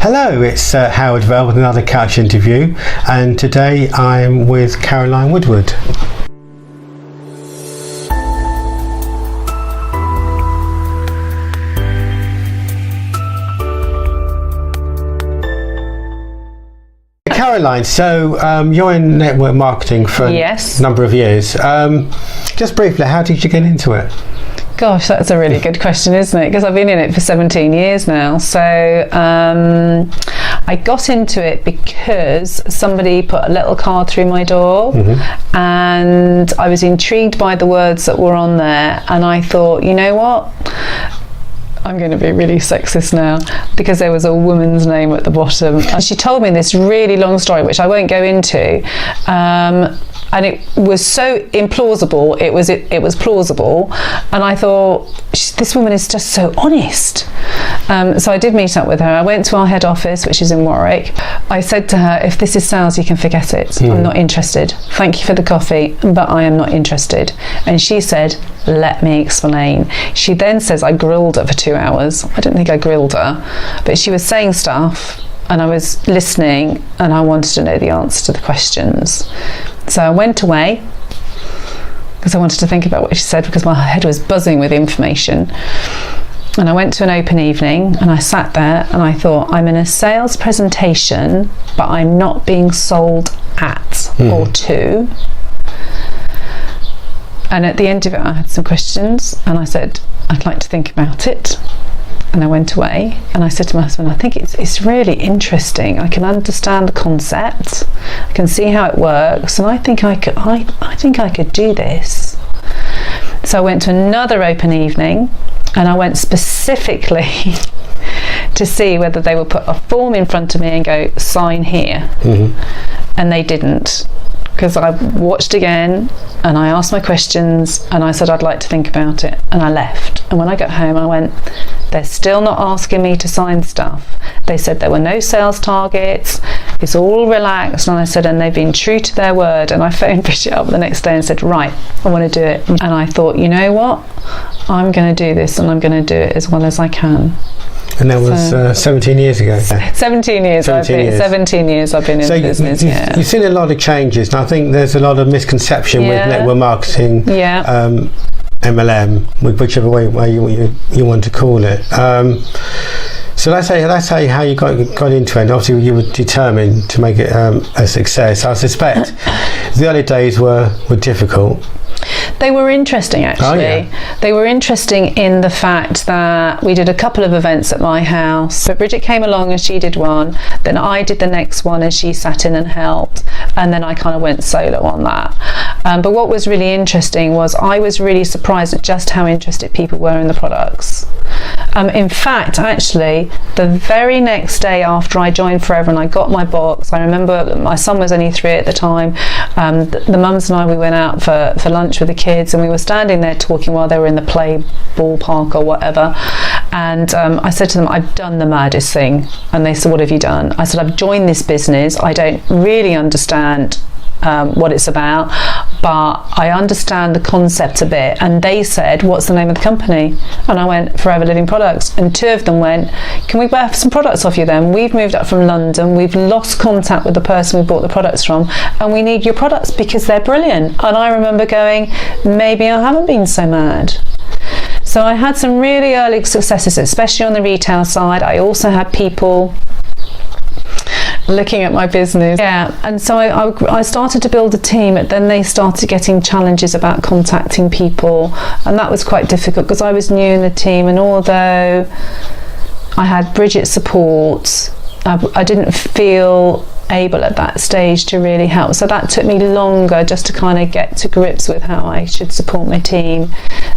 Hello, it's Howard Vell with another couch interview, and today I'm with Caroline Woodward. Caroline, so you're in network marketing for a number of years. Just briefly, how did you get into it? Gosh, that's a really good question, isn't it? Because I've been in it for 17 years now. So I got into it because somebody put a little card through my door, and I was intrigued by the words that were on there, and I thought, you know what? I'm going to be really sexist now, because there was a woman's name at the bottom, and she told me this really long story which I won't go into, and it was so implausible. It was plausible, and I thought, this woman is just so honest. So I did meet up with her. I went to our head office, which is in Warwick. I said to her, if this is sales, you can forget it. I'm not interested. Thank you for the coffee, but I am not interested. And she said, let me explain. She then says I grilled her for 2 hours. I don't think I grilled her, but she was saying stuff and I was listening, and I wanted to know the answer to the questions. So I went away because I wanted to think about what she said, because my head was buzzing with information. And I went to an open evening and I sat there and I thought, I'm in a sales presentation, but I'm not being sold at or to. And at the end of it, I had some questions, and I said, I'd like to think about it. And I went away and I said to my husband, I think it's really interesting. I can understand the concept, I can see how it works, and I think I could do this. So I went to another open evening, and I went specifically to see whether they would put a form in front of me and go, sign here. And they didn't, because I watched again and I asked my questions and I said I'd like to think about it, and I left. And when I got home I went, they're still not asking me to sign stuff. They said there were no sales targets, it's all relaxed. And I said, and they've been true to their word. And I phoned Bridget up the next day and said, right, I want to do it. And I thought, you know what, I'm going to do this, and I'm going to do it as well as I can. And that was 17 years ago. 17 years. 17 years I've been in the business. You've seen a lot of changes, and I think there's a lot of misconception with network marketing, MLM, whichever way you want to call it. So let's say how you got into it. And obviously, you were determined to make it a success. I suspect the early days were difficult. They were interesting, actually. They were interesting in the fact that we did a couple of events at my house. So Bridget came along and she did one, then I did the next one and she sat in and helped, and then I kind of went solo on that. But what was really interesting was I was really surprised at just how interested people were in the products. In fact, actually, the very next day after I joined Forever and I got my box, I remember my son was only 3 at the time. The mums and I, we went out for lunch with the kids, and we were standing there talking while they were in the play ballpark or whatever. And I said to them, I've done the maddest thing. And they said, what have you done? I said, I've joined this business. I don't really understand what it's about, but I understand the concept a bit. And they said, what's the name of the company? And I went, Forever Living Products. And 2 of them went, can we buy some products off you then? We've moved up from London, we've lost contact with the person we bought the products from, and we need your products because they're brilliant. And I remember going, maybe I haven't been so mad. So I had some really early successes, especially on the retail side. I also had people looking at my business, and so I started to build a team, but then they started getting challenges about contacting people, and that was quite difficult because I was new in the team, and although I had Bridget's support, I didn't feel able at that stage to really help, so that took me longer just to kind of get to grips with how I should support my team.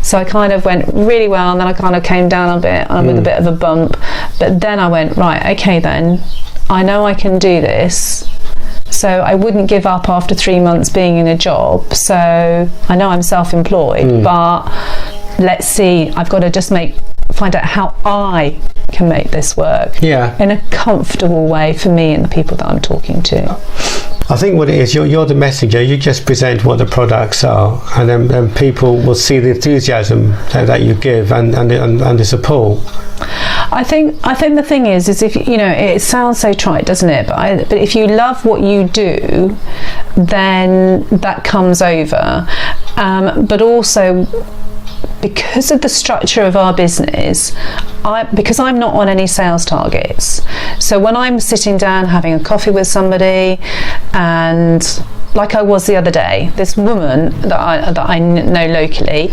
So I kind of went really well, and then I kind of came down a bit with a bit of a bump, but then I went, right, okay then, I know I can do this. So I wouldn't give up after 3 months being in a job. So I know I'm self-employed, but let's see, I've got to just find out how I can make this work in a comfortable way for me and the people that I'm talking to. I think what it is, you're the messenger. You just present what the products are, and then people will see the enthusiasm that you give and the support. I think the thing is if you know, it sounds so trite, doesn't it? But if you love what you do, then that comes over. But also, because of the structure of our business, because I'm not on any sales targets, so when I'm sitting down having a coffee with somebody, and like I was the other day, this woman that I know locally,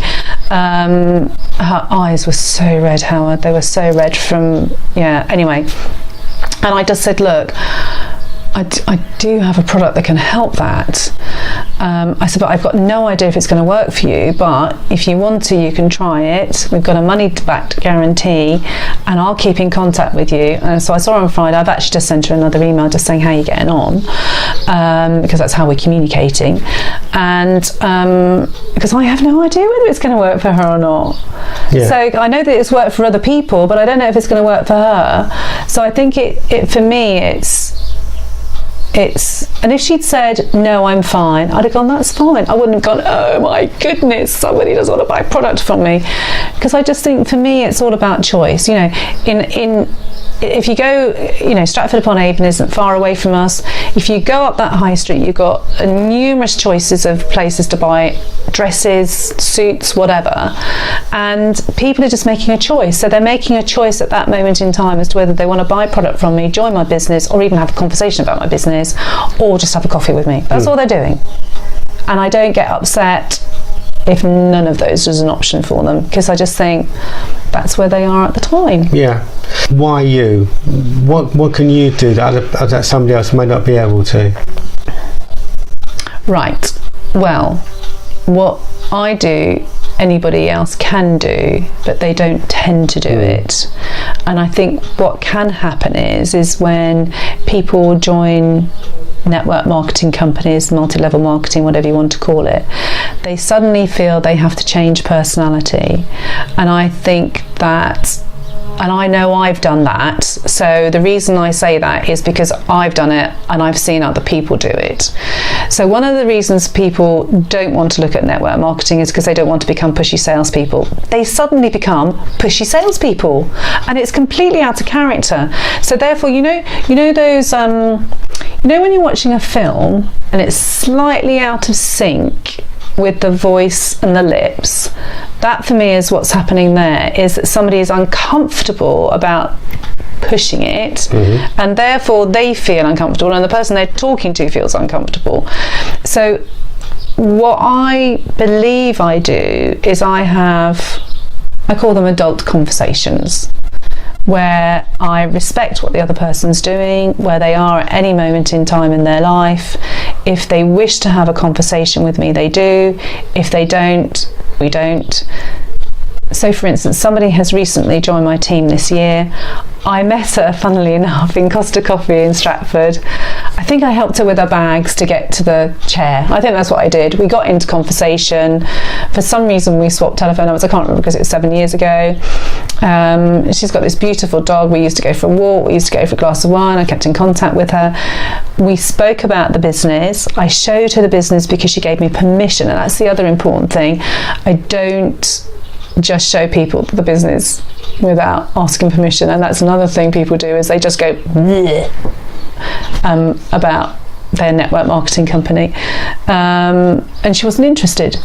her eyes were so red, Howard. They were so red from, anyway. And I just said, look, I do have a product that can help that. I said, but I've got no idea if it's going to work for you, but if you want to, you can try it. We've got a money-backed guarantee, and I'll keep in contact with you. And so I saw her on Friday. I've actually just sent her another email just saying how you're getting on, because that's how we're communicating. And because I have no idea whether it's going to work for her or not. Yeah. So I know that it's worked for other people, but I don't know if it's going to work for her. So I think it for me, and if she'd said no, I'm fine, I'd have gone, that's fine. I wouldn't have gone, oh my goodness, somebody doesn't want to buy a product from me, because I just think for me it's all about choice. You know, if you go, you know, Stratford upon Avon isn't far away from us. If you go up that high street, you've got numerous choices of places to buy dresses, suits, whatever, and people are just making a choice. So they're making a choice at that moment in time as to whether they want to buy a product from me, join my business, or even have a conversation about my business, or just have a coffee with me. That's all they're doing. And I don't get upset if none of those is an option for them, because I just think that's where they are at the time. Yeah. Why you? What can you do that somebody else may not be able to? Right. Well, what I do, anybody else can do, but they don't tend to do it. And I think what can happen is when people join network marketing companies, multi-level marketing, whatever you want to call it, they suddenly feel they have to change personality. And I think that, and I know I've done that, so the reason I say that is because I've done it and I've seen other people do it. So one of the reasons people don't want to look at network marketing is because they don't want to become pushy salespeople. They suddenly become pushy salespeople, and it's completely out of character. So therefore, you know those when you're watching a film and it's slightly out of sync with the voice and the lips, that for me is what's happening there, is that somebody is uncomfortable about pushing it, and therefore they feel uncomfortable, and the person they're talking to feels uncomfortable. So what I believe I do is I call them adult conversations, where I respect what the other person's doing, where they are at any moment in time in their life. If they wish to have a conversation with me, they do. If they don't, we don't. So for instance, somebody has recently joined my team this year. I met her, funnily enough, in Costa Coffee in Stratford. I think I helped her with her bags to get to the chair. I think that's what I did. We got into conversation. For some reason we swapped telephone numbers. I can't remember because it was 7 years ago. She's got this beautiful dog. We used to go for a walk. We used to go for a glass of wine. I kept in contact with her. We spoke about the business. I showed her the business because she gave me permission, and that's the other important thing. I don't just show people the business without asking permission, and that's another thing people do, is they just go about their network marketing company, and she wasn't interested.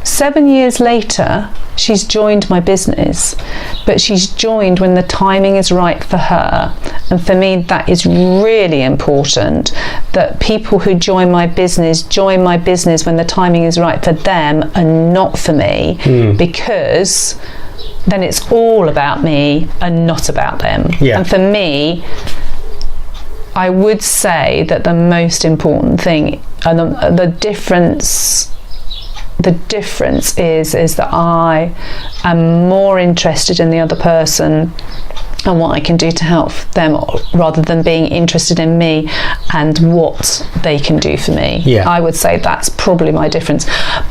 7 years later, she's joined my business, but she's joined when the timing is right for her. And for me, that is really important, that people who join my business when the timing is right for them and not for me, because then it's all about me and not about them. And for me, I would say that the most important thing, and the difference is that I am more interested in the other person and what I can do to help them, rather than being interested in me and what they can do for me. I would say that's probably my difference.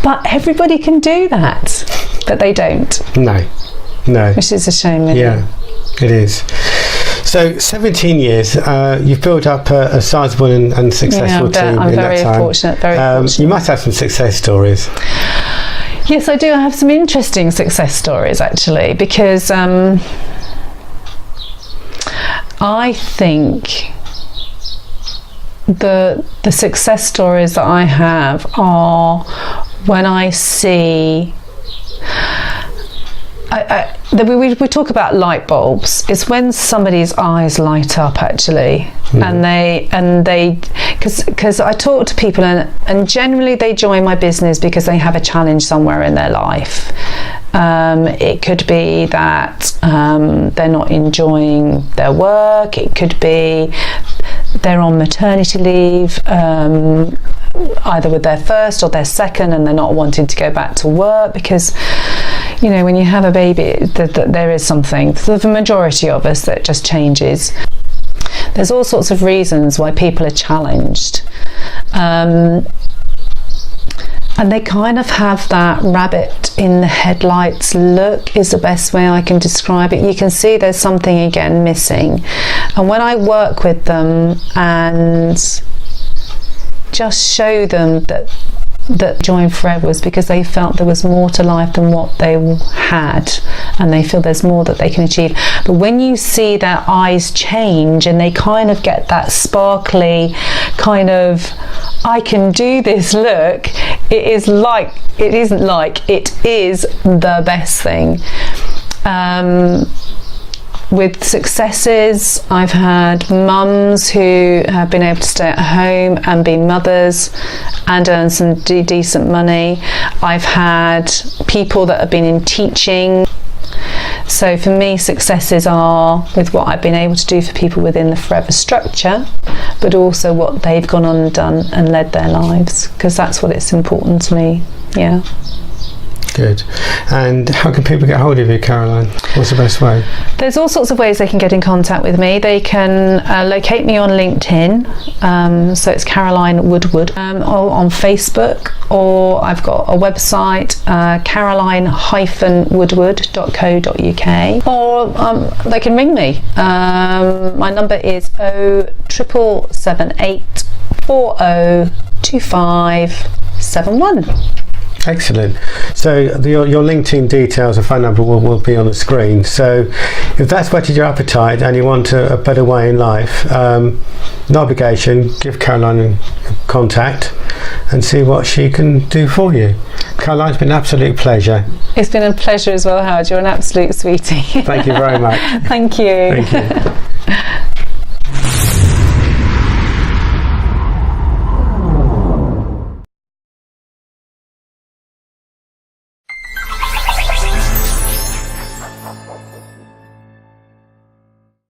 But everybody can do that, but they don't. No. Which is a shame, really. Yeah, it is. So 17 years, you've built up a sizable and successful team I'm in very that time. Fortunate. You must have some success stories. Yes, I do. I have some interesting success stories, actually, because I think the success stories that I have are when I see we talk about light bulbs. It's when somebody's eyes light up, actually, and they because I talk to people and generally they join my business because they have a challenge somewhere in their life. It could be that they're not enjoying their work. It could be they're on maternity leave, either with their first or their second, and they're not wanting to go back to work because, you know, when you have a baby, there is something, for the majority of us, that just changes. There's all sorts of reasons why people are challenged. And they kind of have that rabbit in the headlights look, is the best way I can describe it. You can see there's something again missing. And when I work with them and just show them that Joy Forever was because they felt there was more to life than what they had, and they feel there's more that they can achieve. But when you see their eyes change and they kind of get that sparkly kind of I can do this look, it is the best thing. With successes, I've had mums who have been able to stay at home and be mothers and earn some decent money. I've had people that have been in teaching. So for me, successes are with what I've been able to do for people within the Forever structure, but also what they've gone on and done and led their lives, because that's what it's important to me. Yeah. Good. And how can people get hold of you, Caroline? What's the best way? There's all sorts of ways they can get in contact with me. They can locate me on LinkedIn, so it's Caroline Woodward, or on Facebook, or I've got a website, caroline-woodward.co.uk, or they can ring me. My number is 07778 402571. Excellent. So your LinkedIn details and phone number will be on the screen. So if that's whetted your appetite and you want a better way in life, no obligation, give Caroline a contact and see what she can do for you. Caroline, it's been an absolute pleasure. It's been a pleasure as well, Howard. You're an absolute sweetie. Thank you very much. Thank you. Thank you.